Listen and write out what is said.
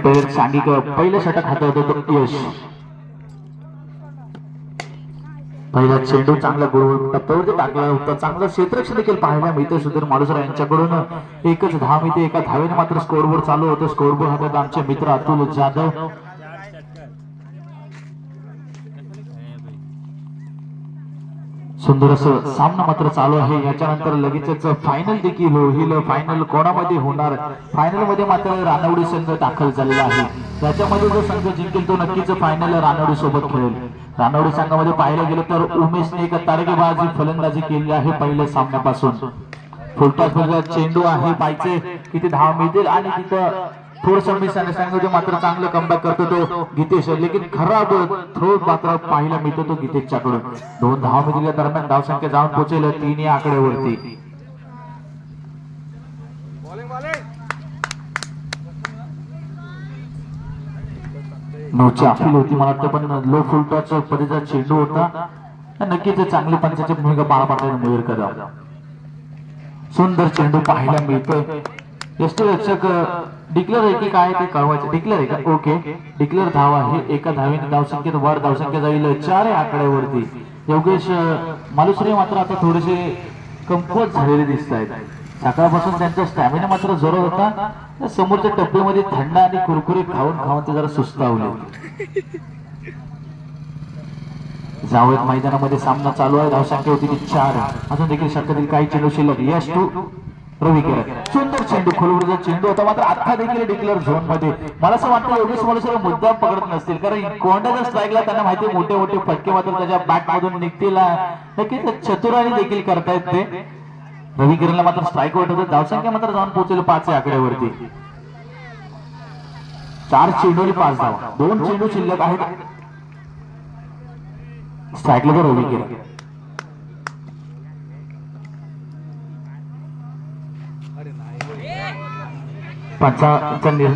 सांगिक पहिलं षटक हातात होतं यश. पहिला चेंडू चांगला गोल टप्प्यावरती टाकला होता. चांगलं क्षेत्ररक्षण देखील पाहायला मिळतं सुधीर मालुसरा यांच्याकडून. एकच धाव मिळते. एका धावेने मात्र स्कोरबोर्ड चालू होतं. स्कोरबोर्ड हातात आमचे मित्र अतुल जाधव. सुंदर असं सामना मात्र चालू आहे. याच्यानंतर लगेचच फायनल देखील होईल. फायनल कोणामध्ये होणार? फायनल मध्ये मात्र रानवडी संघ दाखल झालेला आहे. त्याच्यामध्ये जो संघ जिंकेल तो नक्कीच फायनल रानवडी सोबत खेळेल. रानवडी संघामध्ये पाहायला गेलं तर उमेशने एक तारकेबाजी फलंदाजी केली आहे पहिल्या सामन्यापासून. फुलटॉस चेंडू आहे. पाहिजे किती धाव मिळतील आणि तिथं थोडंसं मिस अंडरस्टँडिंग मात्र चांगलं कमबॅक करतो तो गीतेश. लेकिन खराब थ्रो मात्र पाहायला मिळतो तो गीतेशच्याकडून. 2 धाव मिळाल्या दरम्यान धावसंख्या जाऊन पोहोचेल 3 या आकड्यावरती. नऊची अपील होती मला वाटतं पण लो फुलटॉस पद्धतीचा चेंडू होता. नक्कीच चांगली पंचाची भूमिका पार पाडताना मयूर कदम. सुंदर चेंडू पाहायला मिळतोय. यष्टीरक्षक डिक्लेअर आहे की काय ते कळवायचं. डिक्लेअर आहे का? ओके डिक्लेअर धाव आहे. एका धावेने धावसंख्येत वर धावसंख्या जाईल 4 या आकड्यावरती. योगेश मालुसरे मात्र आता थोडेसे कमकुवत झालेले दिसत आहेत. सकाळपासून त्यांचा स्टॅमिना मात्र जोरात होता. समोरच्या टप्प्यामध्ये थंड आणि कुरकुरे खाऊन खाऊन ते जरा सुस्तावले. जावळ मैदानामध्ये सामना चालू आहे. धावसंख्या होती 4. अजून देखील षटकातील काही चेंडू शिल्लक. यश टू रवी किरण. सुंदर चेंडू खोलवरचा चेंडू होता मात्र आता देखील डिक्लेअर झोन मध्ये. मला असं वाटतं योगेश मालुसरे मुद्दाम पकडत नसतील कारण कोंड्याच्या स्ट्राईकला त्यांना माहिती मोठे मोठे फटके मात्र त्याच्या बॅट मधून निघतील. नक्कीच चतुराने देखील करतायत ते. रवी किरणला मात्र स्ट्राईक आउट होतं. धावसंख्या मात्र जाऊन पोहोचेल 5 या आकड्यावरती. 4 चेंडूने 5 धावा. 2 चेंडू शिल्लक आहेत. स्ट्राईकला तर रवी किरण. पंचाचा निर्णय